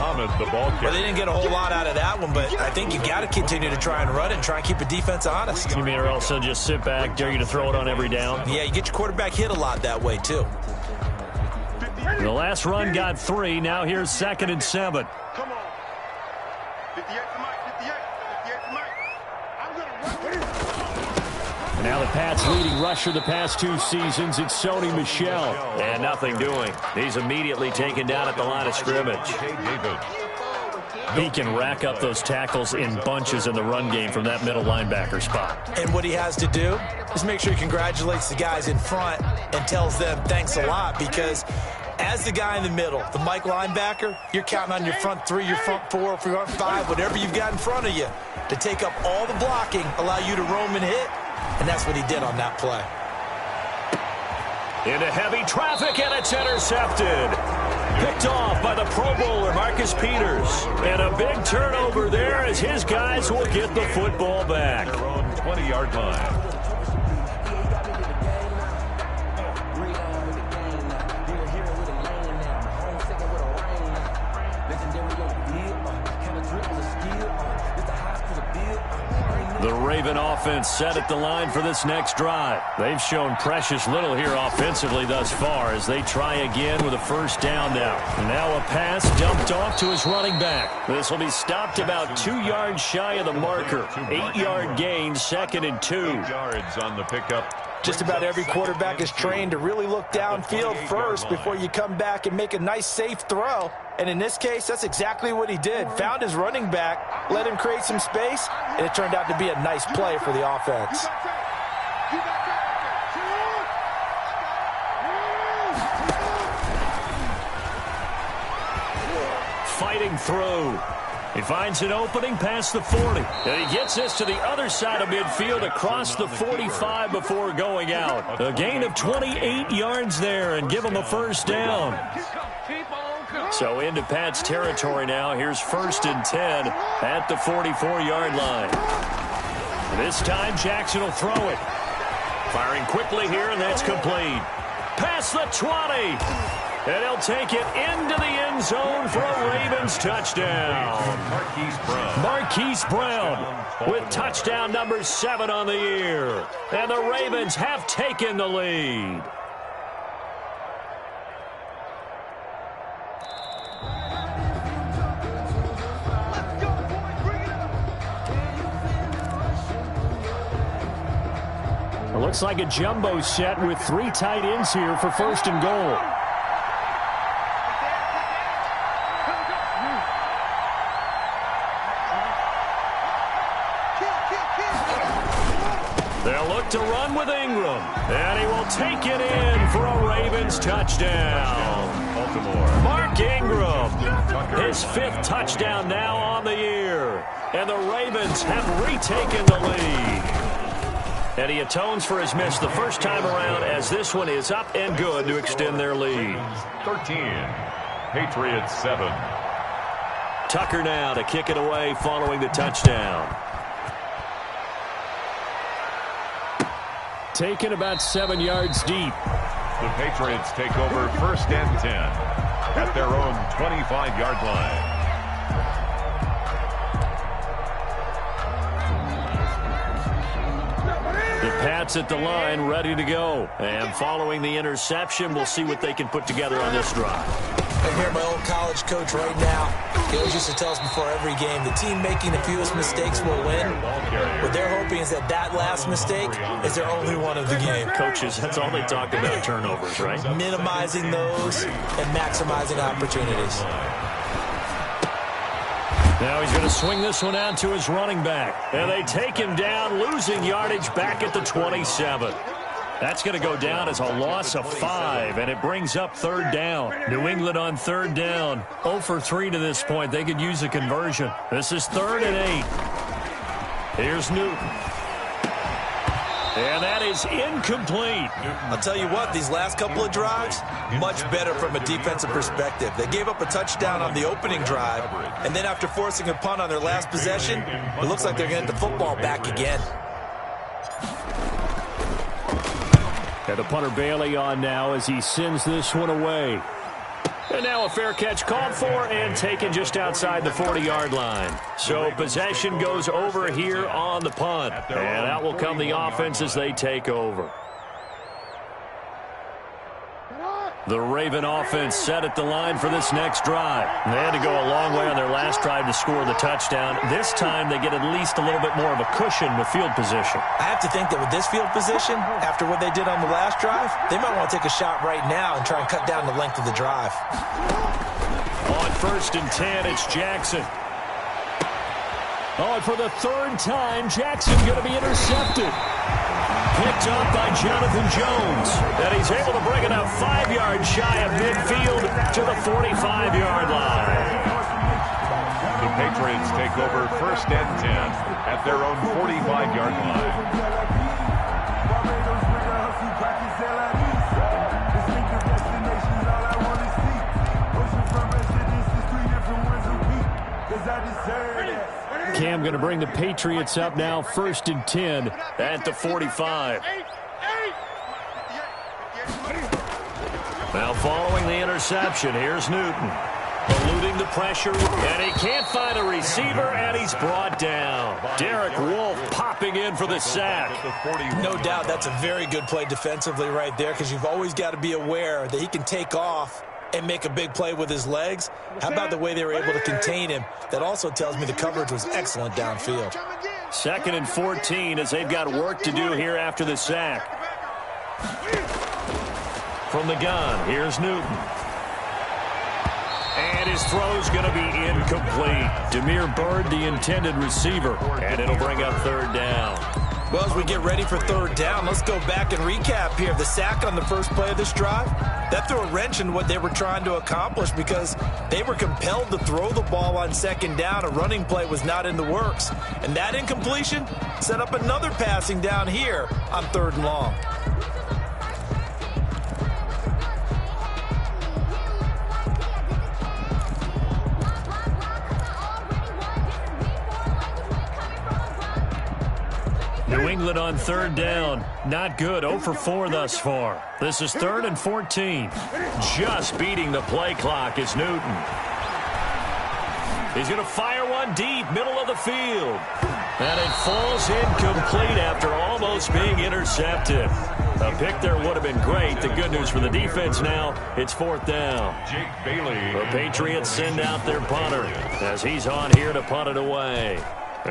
Muhammad, the ball carrier. Well, they didn't get a whole lot out of that one, but I think you got to continue to try and run it and try and keep a defense honest. You mean or else they'll just sit back, dare you to throw it on every down? Yeah, you get your quarterback hit a lot that way, too. The last run got 3. Now here's 2nd and 7. Come on. 58 to Mike, 58 to Mike. I'm going to run it. And now the Pats' leading rusher the past 2 seasons, it's Sony Michel. And nothing doing. He's immediately taken down at the line of scrimmage. He can rack up those tackles in bunches in the run game from that middle linebacker spot. And what he has to do is make sure he congratulates the guys in front and tells them thanks a lot, because as the guy in the middle, the Mike linebacker, you're counting on your front 3, your front 4, front 5, whatever you've got in front of you to take up all the blocking, allow you to roam and hit, and that's what he did on that play. Into heavy traffic, and it's intercepted. Picked off by the Pro Bowler, Marcus Peters. And a big turnover there as his guys will get the football back. Their own 20-yard line. The Raven offense set at the line for this next drive. They've shown precious little here offensively thus far as they try again with a first down now. Now a pass dumped off to his running back. This will be stopped about 2 yards shy of the marker. 8-yard gain, 2nd and 2. 8 yards on the pickup. Just about every quarterback is trained to really look downfield first before you come back and make a nice, safe throw. And in this case, that's exactly what he did. Found his running back, let him create some space, and it turned out to be a nice play for the offense. Fighting through. He finds an opening past the 40. And he gets this to the other side of midfield across the 45 before going out. A gain of 28 yards there and give him a first down. So into Pat's territory now. Here's 1st and 10 at the 44-yard line. This time Jackson will throw it. Firing quickly here, and that's complete. Past the 20. And he'll take it into the end zone for a Ravens touchdown. Marquise Brown with touchdown number 7 on the year. And the Ravens have taken the lead. It looks like a jumbo set with 3 tight ends here for 1st and goal. They'll look to run with Ingram. And he will take it in for a Ravens touchdown. Baltimore. Mark Ingram, his 5th touchdown now on the year. And the Ravens have retaken the lead. And he atones for his miss the first time around as this one is up and good to extend their lead. 13. Patriots 7. Tucker now to kick it away following the touchdown. Taken about 7 yards deep. The Patriots take over 1st and 10 at their own 25-yard line. The Pats at the line, ready to go. And following the interception, we'll see what they can put together on this drive. I hear my old college coach right now. He always used to tell us before every game, the team making the fewest mistakes will win. What they're hoping is that that last mistake is their only one of the game. Coaches, that's all they talk about, turnovers, right? Minimizing those and maximizing opportunities. Now he's going to swing this one out to his running back. And they take him down, losing yardage back at the 27. That's going to go down as a loss of 5, and it brings up 3rd down. New England on 3rd down. 0 for 3 to this point. They could use a conversion. This is 3rd and 8. Here's Newton. And that is incomplete. I'll tell you what, these last couple of drives, much better from a defensive perspective. They gave up a touchdown on the opening drive, and then after forcing a punt on their last possession, it looks like they're going to get the football back again. And the punter Bailey on now as he sends this one away. And now a fair catch called for and taken just outside the 40-yard line. So possession goes over here on the punt. And out will come the offense as they take over. The Raven offense set at the line for this next drive. They had to go a long way on their last drive to score the touchdown. This time they get at least a little bit more of a cushion with field position. I have to think that with this field position, after what they did on the last drive, they might want to take a shot right now and try and cut down the length of the drive. On 1st and 10, it's Jackson. Oh, and for the third time, Jackson going to be intercepted. Picked up by Jonathan Jones. And he's able to bring it up 5 yards shy of midfield to the 45-yard line. The Patriots take over 1st and 10 at their own 45-yard line. Cam going to bring the Patriots up now, 1st and 10 at the 45. Now following the interception, here's Newton. Eluding the pressure, and he can't find a receiver, and he's brought down. Derek Wolfe popping in for the sack. No doubt that's a very good play defensively right there, because you've always got to be aware that he can take off and make a big play with his legs. How about the way they were able to contain him? That also tells me the coverage was excellent downfield. 2nd and 14 as they've got work to do here after the sack. From the gun, here's Newton. And his throw's going to be incomplete. Damiere Byrd, the intended receiver, and it'll bring up 3rd down. Well, as we get ready for 3rd down, let's go back and recap here. The sack on the first play of this drive, that threw a wrench in what they were trying to accomplish because they were compelled to throw the ball on 2nd down. A running play was not in the works. And that incompletion set up another passing down here on 3rd and long. New England on 3rd down. Not good. 0 for 4 thus far. This is 3rd and 14. Just beating the play clock is Newton. He's going to fire one deep, middle of the field. And it falls incomplete after almost being intercepted. A pick there would have been great. The good news for the defense now, it's 4th down. Jake Bailey. The Patriots send out their punter as he's on here to punt it away.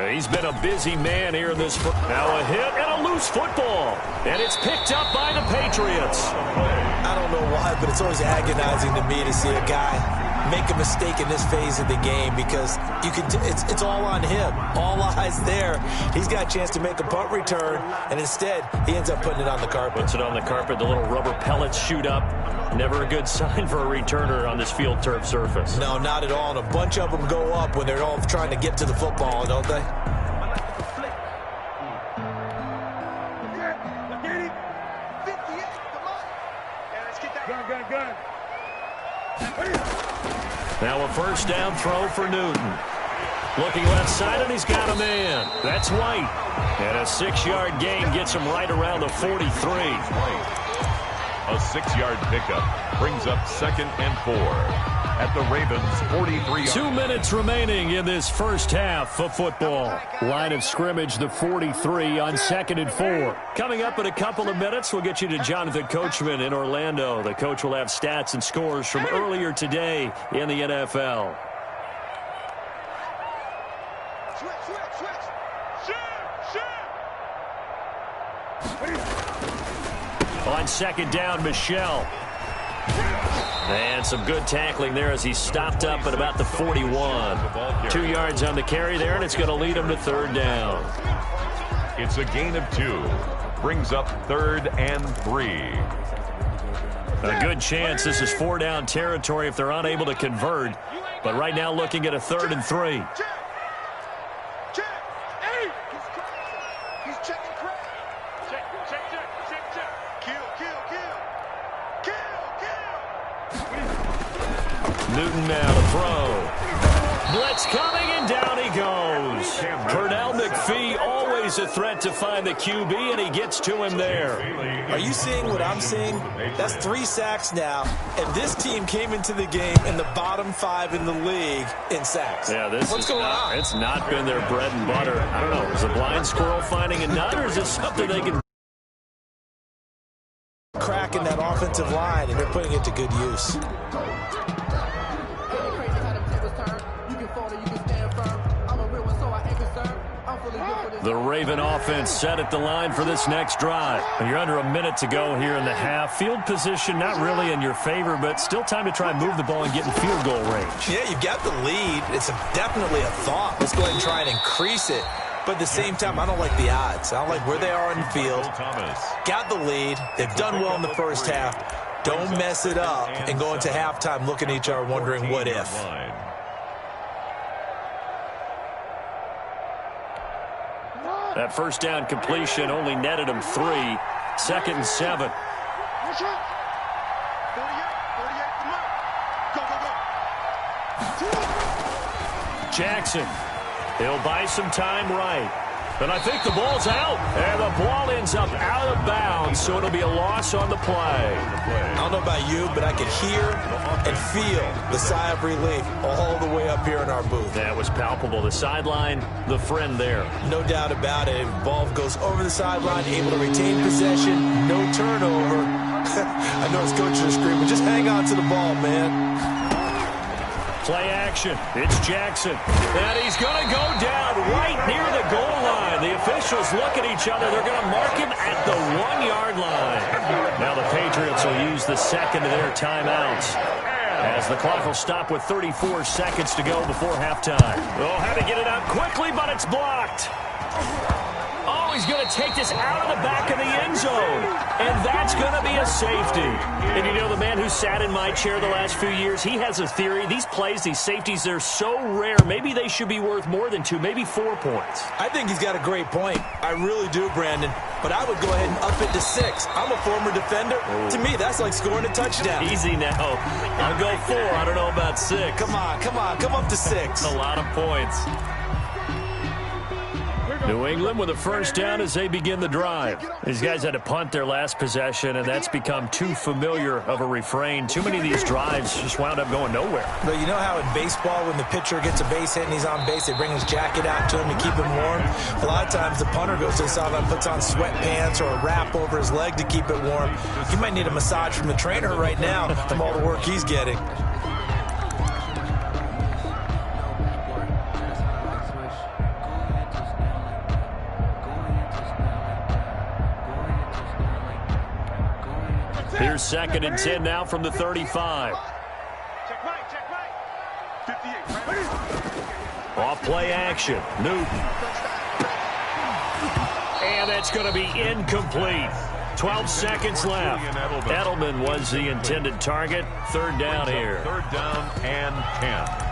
He's been a busy man here in this. Now a hit and a loose football. And it's picked up by the Patriots. I don't know why, but it's always agonizing to me to see a guy make a mistake in this phase of the game because you can. It's all on him. All eyes there. He's got a chance to make a punt return, and instead he ends up putting it on the carpet. Puts it on the carpet. The little rubber pellets shoot up. Never a good sign for a returner on this field turf surface. No, not at all. And a bunch of them go up when they're all trying to get to the football, don't they? Now a 1st down throw for Newton. Looking left side, and he's got a man. That's White. And a 6-yard gain gets him right around the 43. A 6-yard pickup brings up 2nd and 4 at the Ravens' 43. 2 minutes remaining in this first half of football. Line of scrimmage, the 43 on 2nd and 4. Coming up in a couple of minutes, we'll get you to Jonathan Coachman in Orlando. The coach will have stats and scores from earlier today in the NFL. On 2nd down, Michelle. And some good tackling there as he stopped up at about the 41. 2 yards on the carry there, and it's going to lead him to 3rd down. It's a gain of 2. Brings up 3rd and 3. A good chance this is 4-down territory if they're unable to convert. But right now looking at a 3rd and 3. Newton now to throw. Blitz coming, and down he goes. Pernell McPhee always He's a threat to find the QB, and he gets to him there. Are you seeing what I'm seeing? That's 3 sacks now, and this team came into the game in the bottom 5 in the league in sacks. Yeah, What's going on? It's not been their bread and butter. I don't know. Is a blind squirrel finding a nut, or is this something they can crack in that offensive line, and they're putting it to good use. The Raven offense set at the line for this next drive. You're under a minute to go here in the half. Field position not really in your favor, but still time to try and move the ball and get in field goal range. Yeah, you've got the lead. It's definitely a thought. Let's go ahead and try and increase it. But at the same time, I don't like the odds. I don't like where they are on the field. Got the lead. They've done well in the first half. Don't mess it up and go into halftime looking at each other wondering what if. That first down completion only netted him 3. 2nd and 7. Jackson. He'll buy some time right. And I think the ball's out. And the ball ends up out of bounds, so it'll be a loss on the play. I don't know about you, but I could hear and feel the sigh of relief all the way up here in our booth. That was palpable. The sideline, the friend there. No doubt about it. The ball goes over the sideline, able to retain possession, no turnover. I know his coaches are screaming, just hang on to the ball, man. Play action. It's Jackson. And he's going to go down right near the goal line. The officials look at each other. They're going to mark him at the 1-yard line. Now the Patriots will use the second of their timeouts, as the clock will stop with 34 seconds to go before halftime. Oh, had to get it out quickly, but it's blocked. Oh, he's going to take this out of the back of the end zone. And that's going to be a safety. And you know, the man who sat in my chair the last few years, he has a theory. These plays, these safeties, they're so rare. Maybe they should be worth more than 2, maybe 4 points. I think he's got a great point. I really do, Brandon. But I would go ahead and up it to 6. I'm a former defender. To me, that's like scoring a touchdown. Easy now. I'll go 4. I don't know about 6. Come on. Come up to 6. A lot of points. New England with a first down as they begin the drive. These guys had to punt their last possession, and that's become too familiar of a refrain. Too many of these drives just wound up going nowhere. But you know how in baseball, when the pitcher gets a base hit and he's on base, they bring his jacket out to him to keep him warm? A lot of times the punter goes to the sideline, puts on sweatpants or a wrap over his leg to keep it warm. He might need a massage from the trainer right now from all the work he's getting. Here's 2nd and 10 now from the 35. Off play action. Newton. And that's going to be incomplete. 12 seconds left. Edelman was the intended target. 3rd down here. 3rd down and 10.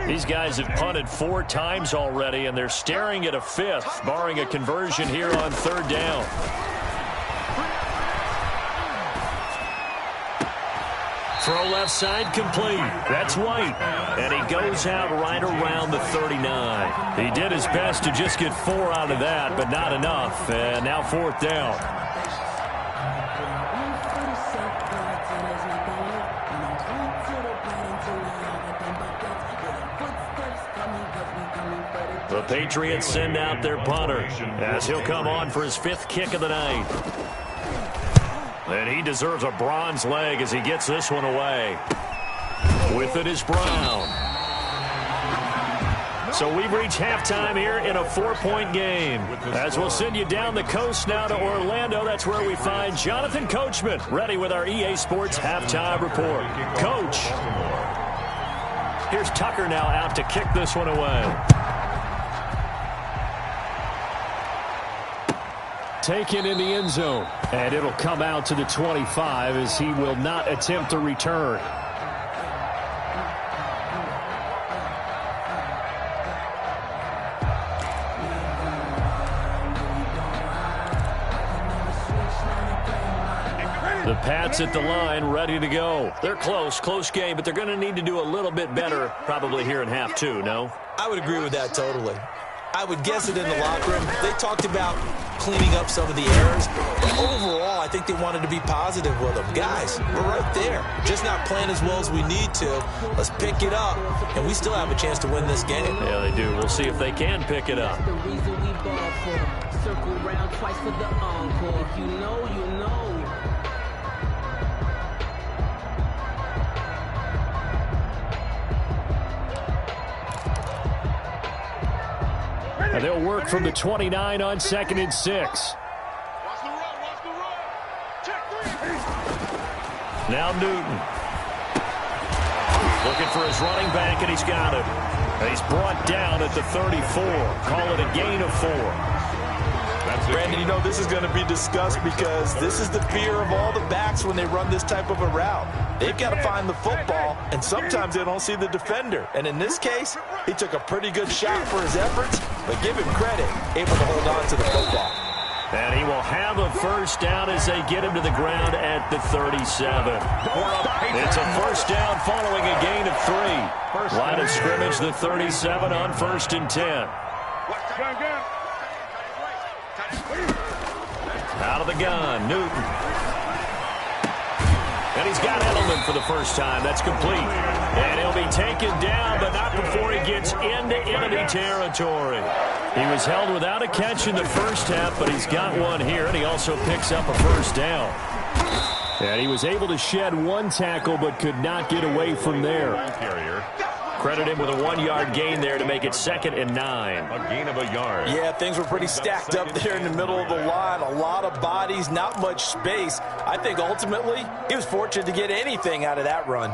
These guys have punted 4 times already, and they're staring at a 5th, barring a conversion here on 3rd down. Throw left side complete. That's White. And he goes out right around the 39. He did his best to just get 4 out of that, but not enough. And now 4th down. The Patriots send out their punter as he'll come on for his 5th kick of the night. And he deserves a bronze leg as he gets this one away. With it is Brown. So we've reached halftime here in a 4-point game. As we'll send you down the coast now to Orlando, that's where we find Jonathan Coachman, ready with our EA Sports halftime report. Coach. Here's Tucker now out to kick this one away. Taken in the end zone, and it'll come out to the 25 as he will not attempt to return. The Pats at the line, ready to go. They're close game, but they're going to need to do a little bit better probably here in half two, no? I would agree with that totally. I would guess it in the locker room. They talked about cleaning up some of the errors. But overall, I think they wanted to be positive with them. Guys, we're right there. Just not playing as well as we need to. Let's pick it up, and we still have a chance to win this game. Yeah, they do. We'll see if they can pick it up. The reason we ball for. Circle round twice for the encore. If you know, you know. And they'll work from the 29 on 2nd and 6. Watch the run, watch the run. Check three. Now Newton. Looking for his running back, and he's got it. And he's brought down at the 34. Call it a gain of 4. Brandon, you know this is going to be discussed because this is the fear of all the backs when they run this type of a route. They've got to find the football, and sometimes they don't see the defender. And in this case, he took a pretty good shot for his efforts, but give him credit, able to hold on to the football. And he will have a first down as they get him to the ground at the 37. It's a first down following a gain of 3. Line of scrimmage, the 37 on 1st and 10. Out of the gun, Newton. And he's got Edelman for the first time. That's complete. And he'll be taken down, but not before he gets into enemy territory. He was held without a catch in the first half, but he's got one here, and he also picks up a first down. And he was able to shed one tackle, but could not get away from there. Credit him with a 1-yard gain there to make it 2nd and 9. A gain of a yard. Yeah, things were pretty stacked up there in the middle of the line. A lot of bodies, not much space. I think ultimately he was fortunate to get anything out of that run.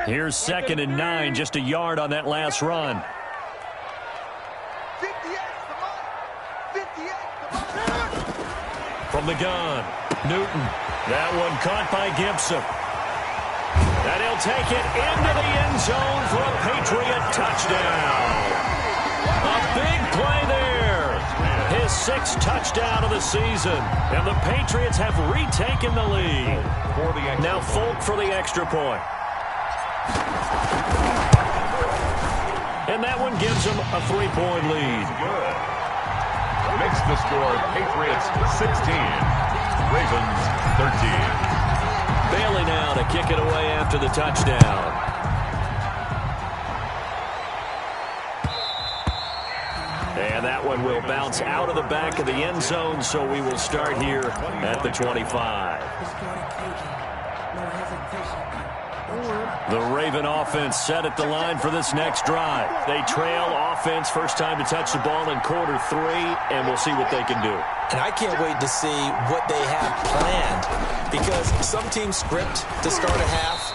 Here's 2nd and 9, just a yard on that last run. From the gun, Newton. That one caught by Gibson. And he'll take it into the end zone for a Patriot touchdown. A big play there. His 6th touchdown of the season. And the Patriots have retaken the lead. Now Folk for the extra point. And that one gives them a 3-point lead. Good. Makes the score Patriots 16, Ravens 13. Bailey now to kick it away after the touchdown. And that one will bounce out of the back of the end zone, so we will start here at the 25. The Raven offense set at the line for this next drive. They trail offense, first time to touch the ball in quarter 3, and we'll see what they can do. And I can't wait to see what they have planned, because some teams script to start a half.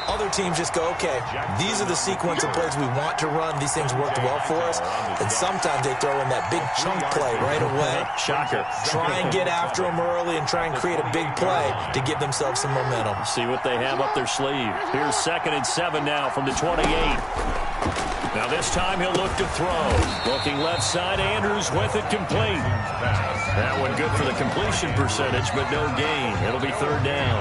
Other teams just go, okay, these are the sequence of plays we want to run. These things worked well for us. And sometimes they throw in that big chunk play right away. Shocker. Try and get after them early and try and create a big play to give themselves some momentum. See what they have up their sleeve. Here's 2nd and 7 now from the 28. Now this time he'll look to throw. Looking left side, Andrews with it complete. That one good for the completion percentage, but no gain. It'll be 3rd down.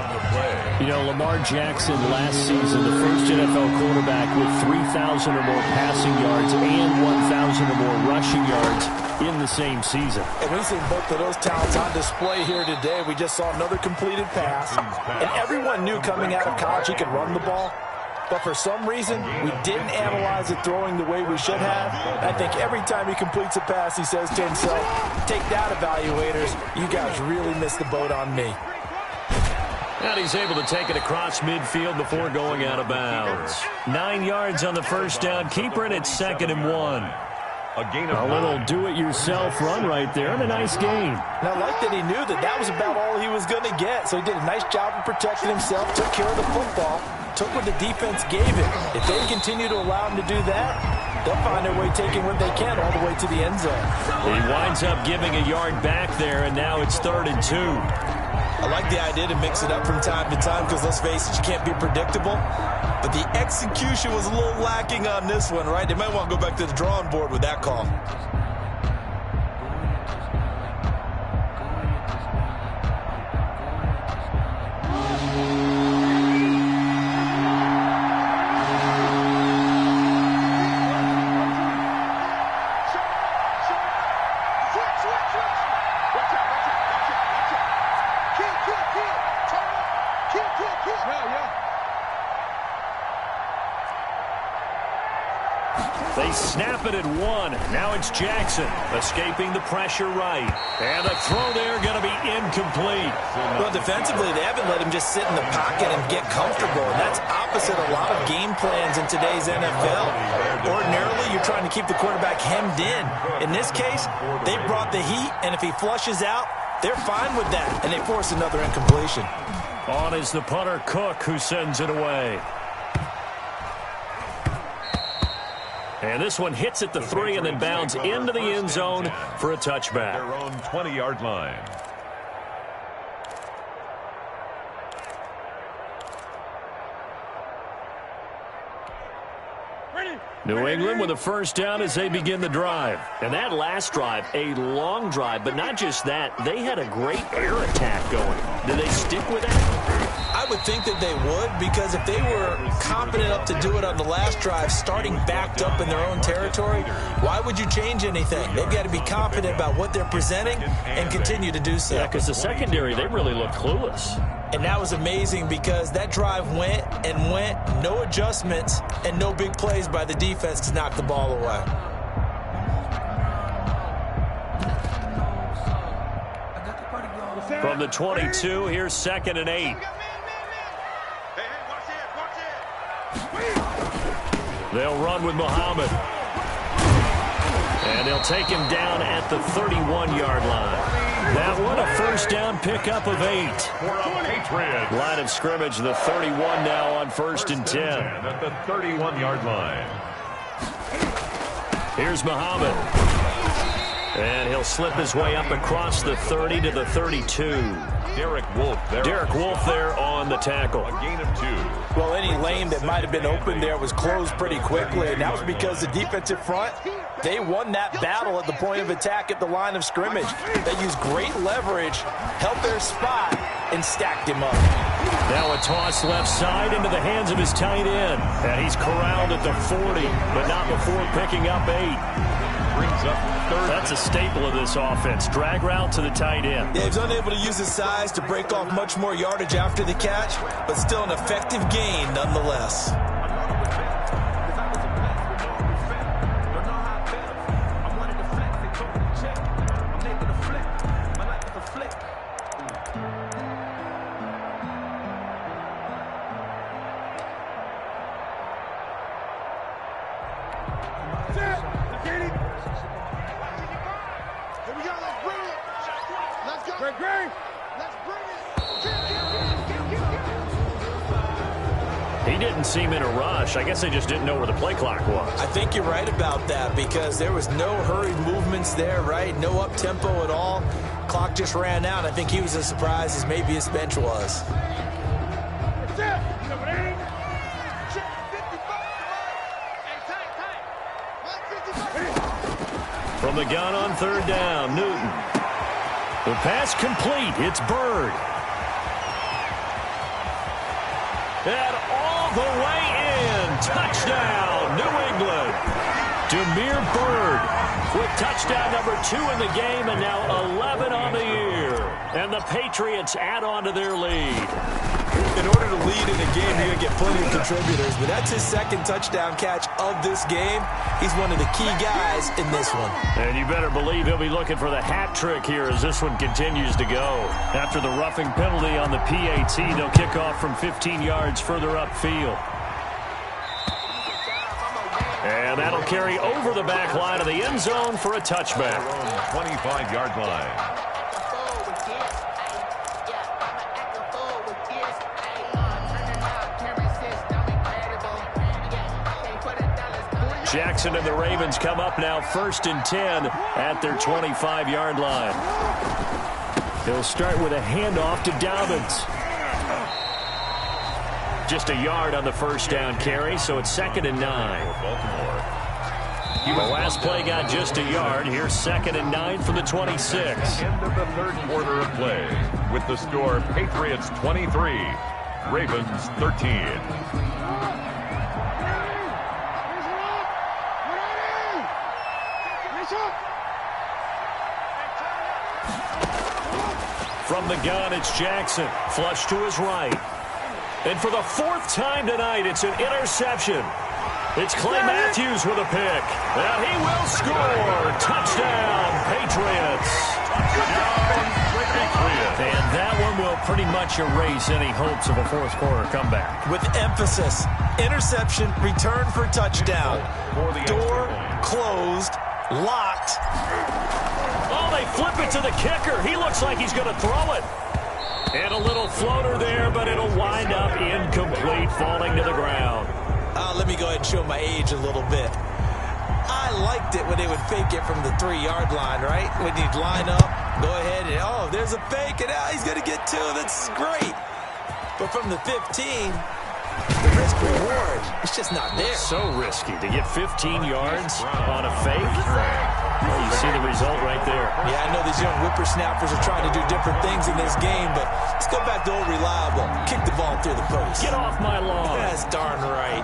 You know, Lamar Jackson last season, the first NFL quarterback with 3,000 or more passing yards and 1,000 or more rushing yards in the same season. And we've seen both of those talents on display here today. We just saw another completed pass. And everyone knew coming out of college he could run the ball. But for some reason, we didn't analyze it throwing the way we should have. I think every time he completes a pass, he says to himself, take that, evaluators. You guys really missed the boat on me. And he's able to take it across midfield before going out of bounds. 9 yards on the first down. Keeper, and it's 2nd and 1. A little do-it-yourself run right there, and a nice gain. And I like that he knew that that was about all he was going to get. So he did a nice job of protecting himself, took care of the football, took what the defense gave him. If they continue to allow him to do that, they'll find their way taking what they can all the way to the end zone. He winds up giving a yard back there, and now it's 3rd and 2. I like the idea to mix it up from time to time because, let's face it, you can't be predictable. But the execution was a little lacking on this one, right? They might want to go back to the drawing board with that call. They snap it at one. Now it's Jackson escaping the pressure right. And the throw there going to be incomplete. Well, defensively, they haven't let him just sit in the pocket and get comfortable. And that's opposite a lot of game plans in today's NFL. Ordinarily, you're trying to keep the quarterback hemmed in. In this case, they brought the heat, and if he flushes out, they're fine with that. And they force another incompletion. On is the punter, Cook, who sends it away. And this one hits at the 3 and then bounds into the end zone for a touchback. Their own 20-yard line. New England with a first down as they begin the drive. And that last drive, a long drive, but not just that, they had a great air attack going. Did they stick with that? I would think that they would, because if they were confident enough to do it on the last drive, starting backed up in their own territory, why would you change anything? They've got to be confident about what they're presenting and continue to do so. Yeah, because the secondary, they really looked clueless. And that was amazing because that drive went and went, no adjustments, and no big plays by the defense to knock the ball away. From the 22, here's 2nd and 8. They'll run with Muhammad. And they'll take him down at the 31-yard line. That one, a first down pickup of 8. Line of scrimmage, the 31 now on 1st and 10. At the 31-yard line. Here's Muhammad. And he'll slip his way up across the 30 to the 32. Derek Wolfe there on the tackle. A gain of 2. Well, any lane that might have been open there was closed pretty quickly, and that was because the defensive front, they won that battle at the point of attack at the line of scrimmage. They used great leverage, held their spot, and stacked him up. Now a toss left side into the hands of his tight end. And he's corralled at the 40, but not before picking up 8. Brings up 3rd. That's a staple of this offense. Drag route to the tight end. Yeah, he's unable to use his size to break off much more yardage after the catch, but still an effective gain nonetheless. He didn't seem in a rush. I guess they just didn't know where the play clock was. I think you're right about that because there was no hurried movements there, right? No up-tempo at all. Clock just ran out. I think he was as surprised as maybe his bench was. From the gun on 3rd down, Newton. The pass complete. It's Bird. And all the way in. Touchdown, New England. Demir Bird with touchdown number 2 in the game and now 11 on the year. And the Patriots add on to their lead. In order to lead in a game, you're going to get plenty of contributors, but that's his 2nd touchdown catch of this game. He's one of the key guys in this one. And you better believe he'll be looking for the hat trick here as this one continues to go. After the roughing penalty on the PAT, they'll kick off from 15 yards further upfield. And that'll carry over the back line of the end zone for a touchback. 25-yard line. Jackson and the Ravens come up now 1st and 10 at their 25-yard line. He'll start with a handoff to Dobbins. Just a yard on the first down carry, so it's 2nd and 9. Baltimore. The last play got just a yard. Here's 2nd and 9 from the 26. End of the third quarter of play with the score Patriots 23, Ravens 13. From the gun, it's Jackson. Flush to his right. And for the 4th time tonight, it's an interception. It's Clay Matthews with a pick. And he will score. Touchdown, Patriots. And that one will pretty much erase any hopes of a fourth quarter comeback. With emphasis, interception, return for touchdown. Door closed, locked. Oh, they flip it to the kicker. He looks like he's going to throw it. And a little floater there, but it'll wind up incomplete, falling to the ground. Let me go ahead and show my age a little bit. I liked it when they would fake it from the 3-yard line, right? When you'd line up, go ahead and, oh, there's a fake, and now he's going to get 2. That's great. But from the 15, the risk reward, it's just not there. So risky to get 15 yards on a fake. Well, you see the result right there. Yeah, I know these young whippersnappers are trying to do different things in this game, but let's go back to old reliable. Kick the ball through the post. Get off my lawn. That's darn right.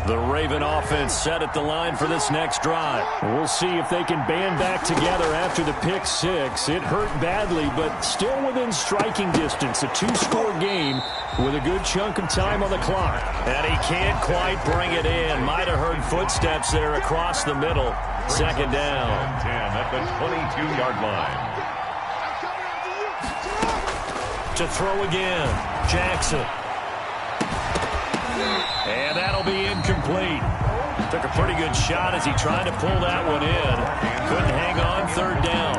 The Raven offense set at the line for this next drive. We'll see if they can band back together after the pick 6. It hurt badly, but still within striking distance. A 2-score game with a good chunk of time on the clock. And he can't quite bring it in. Might have heard footsteps there across the middle. 2nd down. 10 at the 22-yard line. To throw again. Jackson. And that'll be incomplete. Took a pretty good shot as he tried to pull that one in. Couldn't hang on 3rd down.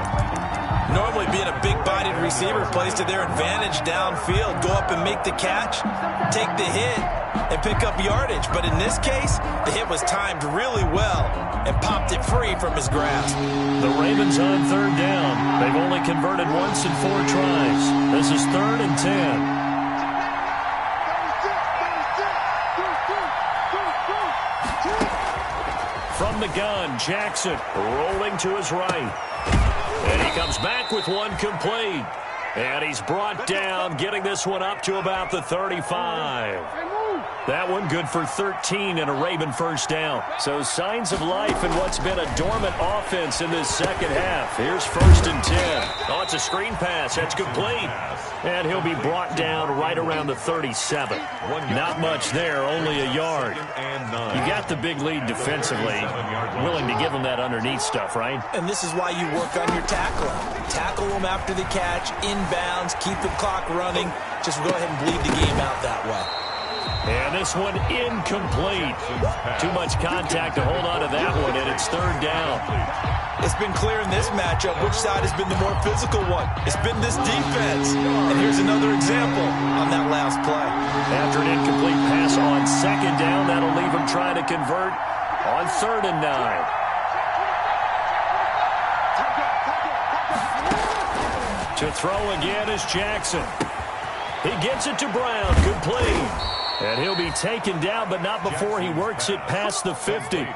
Normally being a big-bodied receiver plays to their advantage downfield. Go up and make the catch, take the hit, and pick up yardage. But in this case, the hit was timed really well and popped it free from his grasp. The Ravens on 3rd down. They've only converted once in 4 tries. This is 3rd and 10. From the gun, Jackson rolling to his right. And he comes back with one complete. And he's brought down, getting this one up to about the 35. That one good for 13 and a Raven 1st down. So signs of life in what's been a dormant offense in this 2nd half. Here's 1st and 10. Oh, it's a screen pass. That's complete. And he'll be brought down right around the 37. Not much there, only a yard. You got the big lead defensively. Willing to give him that underneath stuff, right? And this is why you work on your tackling. Tackle them after the catch, inbounds, keep the clock running. Just go ahead and bleed the game out that way. And this one incomplete. Too much contact to hold on to that one, and it's 3rd down. It's been clear in this matchup which side has been the more physical one. It's been this defense. And here's another example on that last play. After an incomplete pass on 2nd down, that'll leave him trying to convert on 3rd and 9. To throw again is Jackson. He gets it to Brown. Complete. And he'll be taken down, but not before he works it past the 50.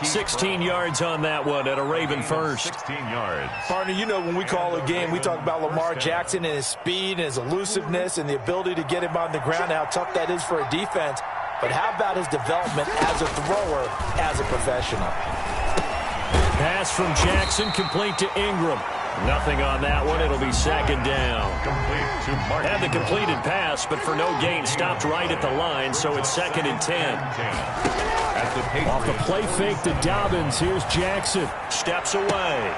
16 yards on that one at a Raven 1st. 16 yards. Partner, you know when we call a game, we talk about Lamar Jackson and his speed and his elusiveness and the ability to get him on the ground, how tough that is for a defense. But how about his development as a thrower, as a professional? Pass from Jackson, complete to Ingram. Nothing on that one. It'll be 2nd down. Had the completed pass, but for no gain, stopped right at the line, so it's 2nd and 10. Off the play fake to Dobbins, here's Jackson. Steps away.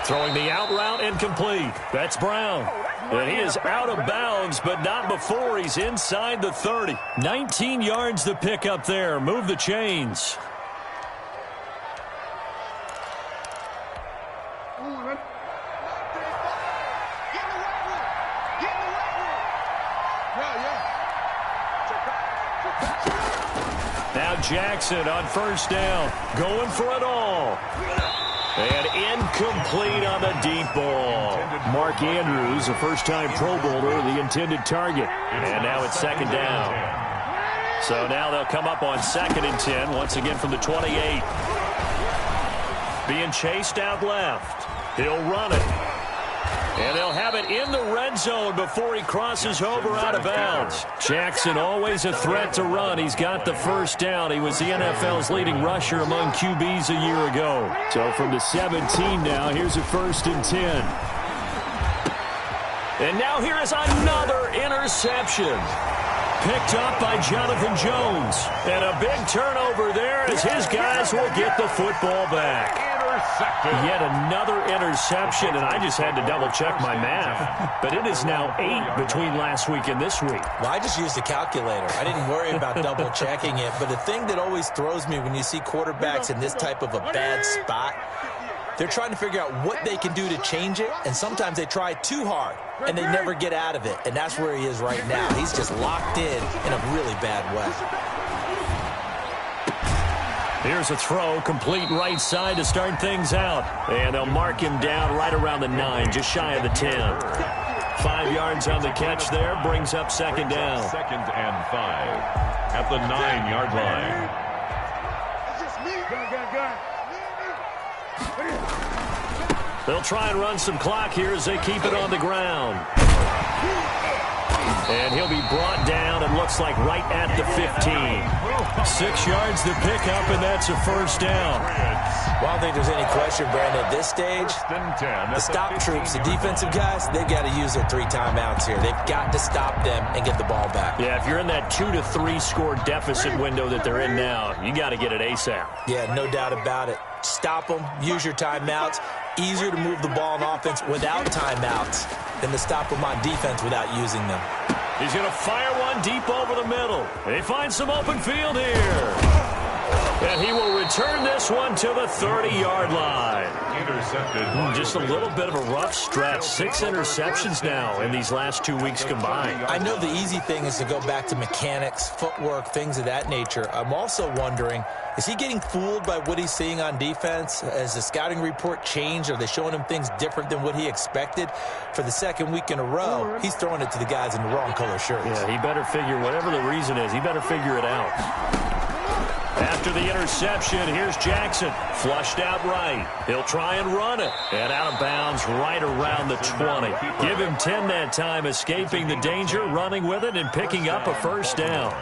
Throwing the out route incomplete. That's Brown. And he is out of bounds, but not before he's inside the 30. 19 yards to pick up there. Move the chains. Now Jackson on first down, going for it all. And incomplete on the deep ball. Mark Andrews, a first-time Pro Bowler, the intended target. And now it's second down. So now they'll come up on 2nd and 10, once again from the 28. Being chased out left. He'll run it. And they'll have it in the red zone before he crosses over out of bounds. Jackson always a threat to run. He's got the first down. He was the NFL's leading rusher among QBs a year ago. So from the 17 now, here's a 1st and 10. And now here is another interception. Picked up by Jonathan Jones. And a big turnover there as his guys will get the football back. Yet another interception, and I just had to double-check my math. But it is now 8 between last week and this week. Well, I just used a calculator. I didn't worry about double-checking it. But the thing that always throws me when you see quarterbacks in this type of a bad spot, they're trying to figure out what they can do to change it, and sometimes they try too hard, and they never get out of it. And that's where he is right now. He's just locked in a really bad way. Here's a throw, complete right side to start things out. And they'll mark him down right around the 9, just shy of the 10. 5 yards on the catch there, brings up second down. 2nd and 5 at the 9-yard line. They'll try and run some clock here as they keep it on the ground. And he'll be brought down, and looks like right at the 15. 6 yards to pick up, and that's a first down. Well, I don't think there's any question, Brandon, at this stage, the stop troops, the defensive guys, they've got to use their 3 timeouts here. They've got to stop them and get the ball back. Yeah, if you're in that 2 to 3 score deficit window that they're in now, you got to get it ASAP. Yeah, no doubt about it. Stop them, use your timeouts. Easier to move the ball on offense without timeouts than to stop them on defense without using them. He's going to fire one deep over the middle. They find some open field here. And he will return this one to the 30-yard line. Intercepted. Just a little bit of a rough stretch. 6 interceptions now in these last 2 weeks combined. I know the easy thing is to go back to mechanics, footwork, things of that nature. I'm also wondering, is he getting fooled by what he's seeing on defense? Has the scouting report changed? Are they showing him things different than what he expected? For the 2nd week in a row, he's throwing it to the guys in the wrong color shirts. Yeah, he better figure, whatever the reason is, he better figure it out. After the interception, here's Jackson. Flushed out right. He'll try and run it. And out of bounds right around the 20. Give him 10 that time, escaping the danger, running with it, and picking up a first down.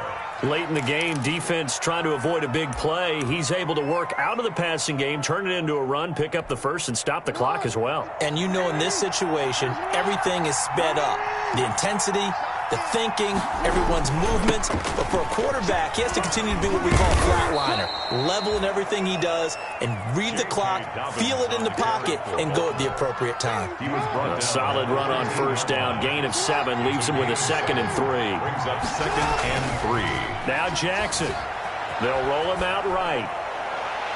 Late in the game, defense trying to avoid a big play. He's able to work out of the passing game, turn it into a run, pick up the first, and stop the clock as well. And you know in this situation, everything is sped up. The intensity, the thinking, everyone's movements. But for a quarterback, he has to continue to be what we call a flatliner. Level in everything he does and read the clock, feel it in the pocket, and go at the appropriate time. A solid run on first down. Gain of 7 leaves him with a 2nd and 3. Brings up 2nd and 3. Now Jackson. They'll roll him out right.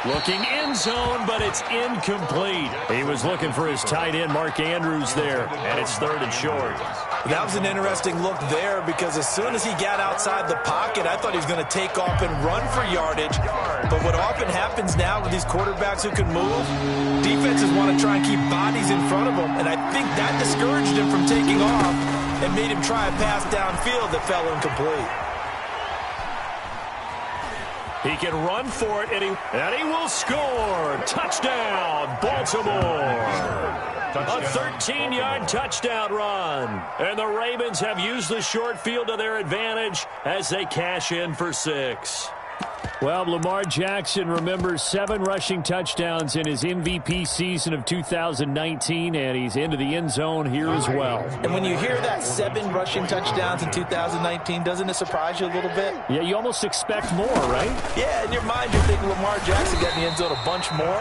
Looking end zone, but it's incomplete. He was looking for his tight end, Mark Andrews, there, and it's 3rd and short. That was an interesting look there because as soon as he got outside the pocket, I thought he was going to take off and run for yardage. But what often happens now with these quarterbacks who can move, defenses want to try and keep bodies in front of them, and I think that discouraged him from taking off and made him try a pass downfield that fell incomplete. He can run for it, and he will score. Touchdown, Baltimore. A 13-yard touchdown run. And the Ravens have used the short field to their advantage as they cash in for 6. Well, Lamar Jackson remembers 7 rushing touchdowns in his MVP season of 2019, and he's into the end zone here as well. And when you hear that 7 rushing touchdowns in 2019, doesn't it surprise you a little bit? Yeah, you almost expect more, right? Yeah, in your mind, you're thinking Lamar Jackson got in the end zone a bunch more.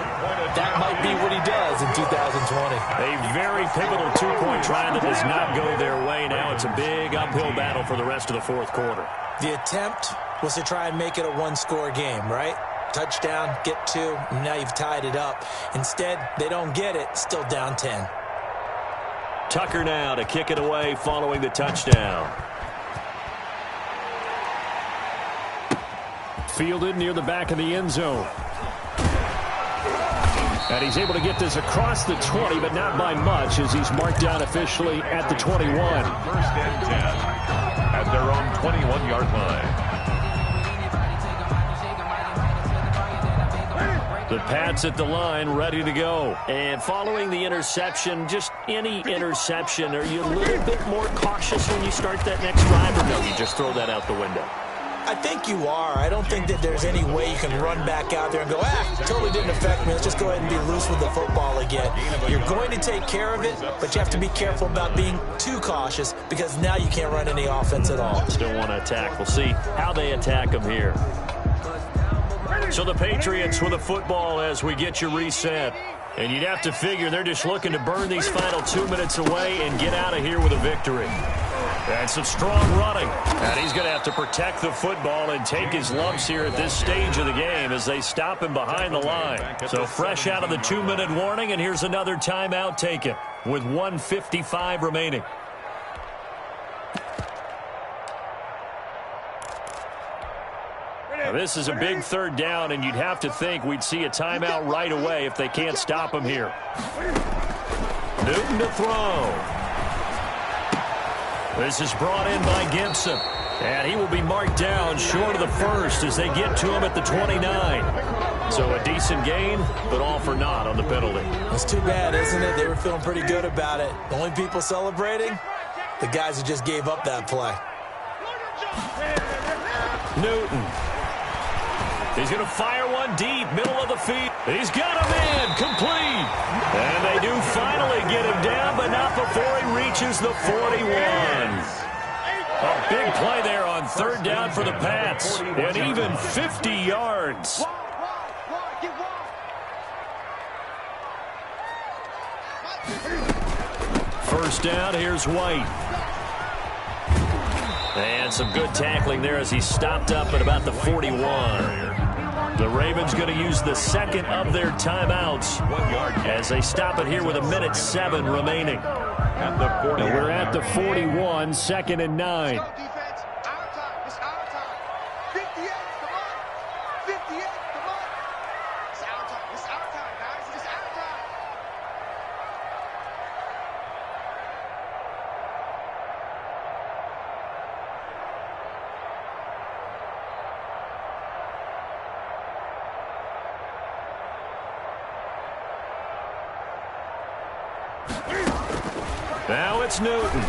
That might be what he does in 2020. A very pivotal 2-point try that does not go their way. Now it's a big uphill battle for the rest of the 4th quarter. The attempt was to try and make it a 1-score game, right? Touchdown, get 2, and now you've tied it up. Instead, they don't get it, still down 10. Tucker now to kick it away following the touchdown. fielded near the back of the end zone. And he's able to get this across the 20, but not by much, as he's marked down officially at the 21. First and 10 at their own 21-yard line. The Pats at the line, ready to go. And following the interception, just any interception, are you a little bit more cautious when you start that next drive, or no, you just throw that out the window? I think you are. I don't think that there's any way you can run back out there and go, totally didn't affect me. Let's just go ahead and be loose with the football again. You're going to take care of it, but you have to be careful about being too cautious, because now you can't run any offense at all. Still want to attack. We'll see how they attack them here. So the Patriots with the football as we get you reset. And you'd have to figure they're just looking to burn these final 2 minutes away and get out of here with a victory. And some strong running. And he's going to have to protect the football and take his lumps here at this stage of the game as they stop him behind the line. So fresh out of the 2-minute warning, and here's another timeout taken with 1:55 remaining. Now, this is a big third down, and you'd have to think we'd see a timeout right away if they can't stop him here. Newton to throw. This is brought in by Gibson, and he will be marked down short of the first as they get to him at the 29. So a decent gain, but all for naught on the penalty. It's too bad, isn't it? They were feeling pretty good about it. The only people celebrating, the guys who just gave up that play. Newton. He's going to fire one deep, middle of the field. He's got him in, complete. And they do finally get him down, but not before he reaches the 41. A big play there on third down for the Pats, and even 50 yards. First down, here's White. And some good tackling there as he stopped up at about the 41. The Ravens going to use the second of their timeouts as they stop it here with 1:07 remaining. At the 40. And we're at the 41, 2nd and 9. Now it's Newton.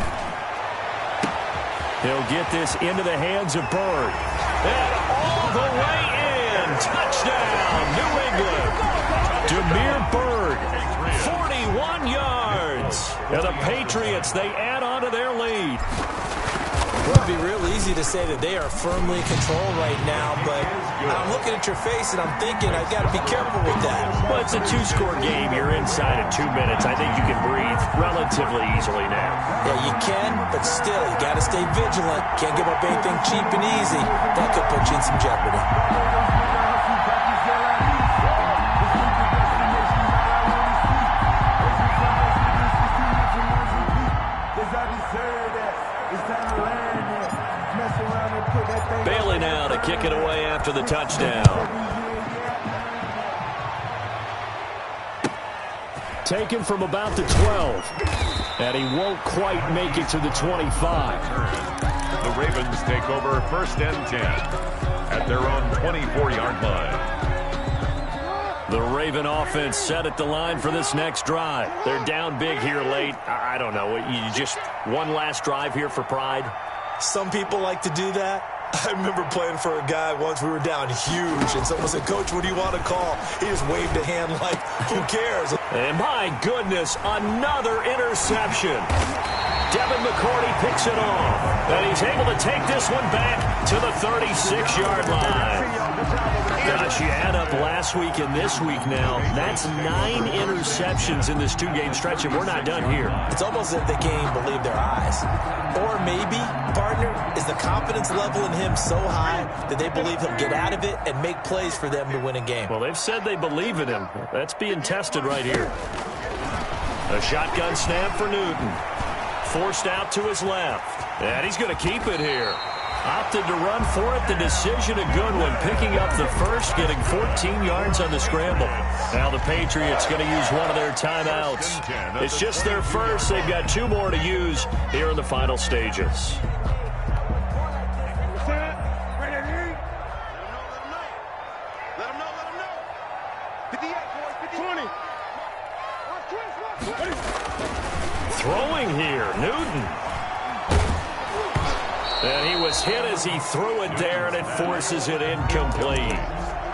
He'll get this into the hands of Bird. And all the way in. Touchdown, New England. Demir Bird, 41 yards. And the Patriots, they add on to their lead. It would be real easy to say that they are firmly in control right now, but I'm looking at your face and I'm thinking I've got to be careful with that. Well, it's a 2-score game. You're inside of 2 minutes. I think you can breathe relatively easily now. Yeah, you can, but still, you got to stay vigilant. Can't give up anything cheap and easy. That could put you in some jeopardy. Bailey now to kick it away after the touchdown. Taken from about the 12. And he won't quite make it to the 25. The Ravens take over 1st and 10 at their own 24-yard line. The Raven offense set at the line for this next drive. They're down big here late. I don't know. You just one last drive here for pride? Some people like to do that. I remember playing for a guy once. We were down huge, and someone said, "Coach, what do you want to call?" He just waved a hand like, who cares? And my goodness, another interception. Devin McCourty picks it off. And he's able to take this one back to the 36-yard line. Gosh, you add up last week and this week now. That's 9 interceptions in this 2-game stretch, and we're not done here. It's almost as if they can't even believe their eyes. Or maybe, partner, is the confidence level in him so high that they believe he'll get out of it and make plays for them to win a game. Well, they've said they believe in him. That's being tested right here. A shotgun snap for Newton. Forced out to his left. And he's going to keep it here. Opted to run for it. The decision a good one. Picking up the first, getting 14 yards on the scramble. Now the Patriots going to use one of their timeouts. It's just their first. They've got 2 more to use here in the final stages. Throwing here, Newton. And he was hit as he threw it there, and it forces it incomplete.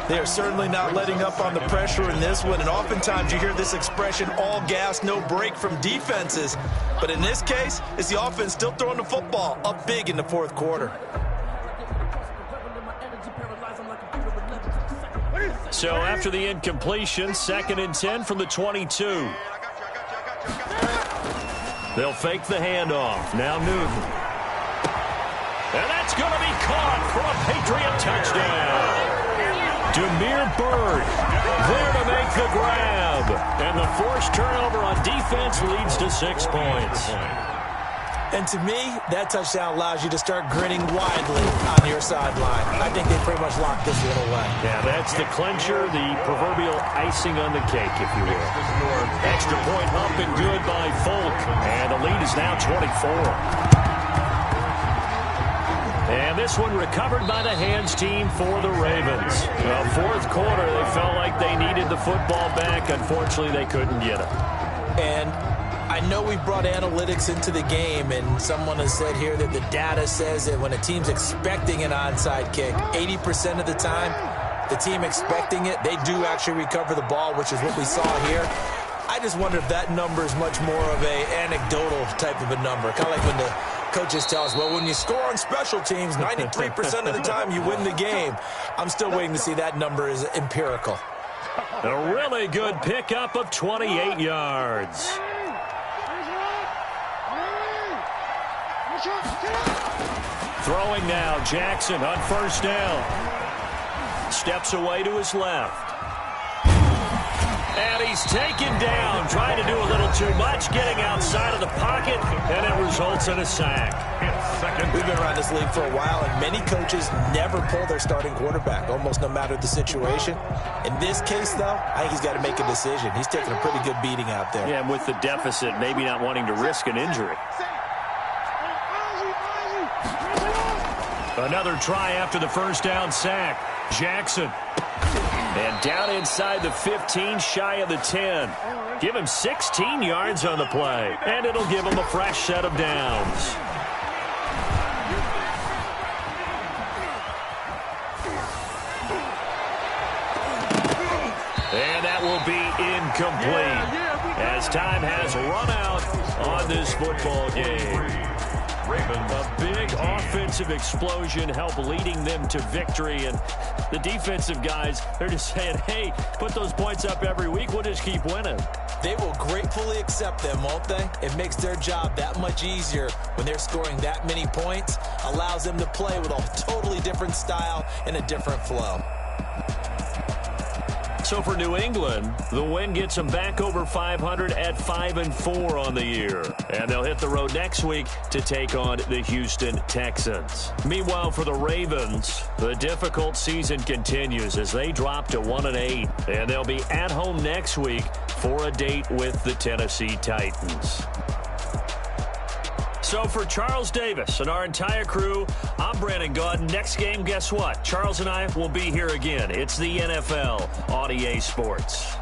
They are certainly not letting up on the pressure in this one, and oftentimes you hear this expression, all gas, no break from defenses. But in this case, it's the offense still throwing the football up big in the fourth quarter. So after the incompletion, 2nd and 10 from the 22. They'll fake the handoff. Now Newton. And that's going to be caught for a Patriot touchdown. Demir Bird there to make the grab. And the forced turnover on defense leads to 6 points. And to me, that touchdown allows you to start grinning widely on your sideline. I think they pretty much locked this one away. Yeah, that's the clincher, the proverbial icing on the cake, if you will. Extra point up and good by Folk. And the lead is now 24. And this one recovered by the hands team for the Ravens. Well, fourth quarter, they felt like they needed the football back. Unfortunately, they couldn't get it. And I know we brought analytics into the game, and someone has said here that the data says that when a team's expecting an onside kick, 80% of the time, the team expecting it, they do actually recover the ball, which is what we saw here. I just wonder if that number is much more of a anecdotal type of a number, kind of like when the coaches tell us, well, when you score on special teams, 93% of the time you win the game. I'm still waiting to see that number is empirical. A really good pickup of 28 yards. Throwing now, Jackson on first down. Steps away to his left. And he's taken down, trying to do a little too much, getting outside of the pocket, and it results in a sack. We've been around this league for a while, and many coaches never pull their starting quarterback, almost no matter the situation. In this case, though, I think he's got to make a decision. He's taking a pretty good beating out there. Yeah, and with the deficit, maybe not wanting to risk an injury. Another try after the first down sack. Jackson. And down inside the 15, shy of the 10. Give him 16 yards on the play. And it'll give him a fresh set of downs. And that will be incomplete. As time has run out on this football game. A big offensive explosion helped leading them to victory. And the defensive guys, they're just saying, hey, put those points up every week. We'll just keep winning. They will gratefully accept them, won't they? It makes their job that much easier when they're scoring that many points. Allows them to play with a totally different style and a different flow. So for New England, the win gets them back over 500 at 5-4 on the year. And they'll hit the road next week to take on the Houston Texans. Meanwhile, for the Ravens, the difficult season continues as they drop to 1-8. And they'll be at home next week for a date with the Tennessee Titans. So for Charles Davis and our entire crew, I'm Brandon Gaudin. Next game, guess what? Charles and I will be here again. It's the NFL on EA Sports.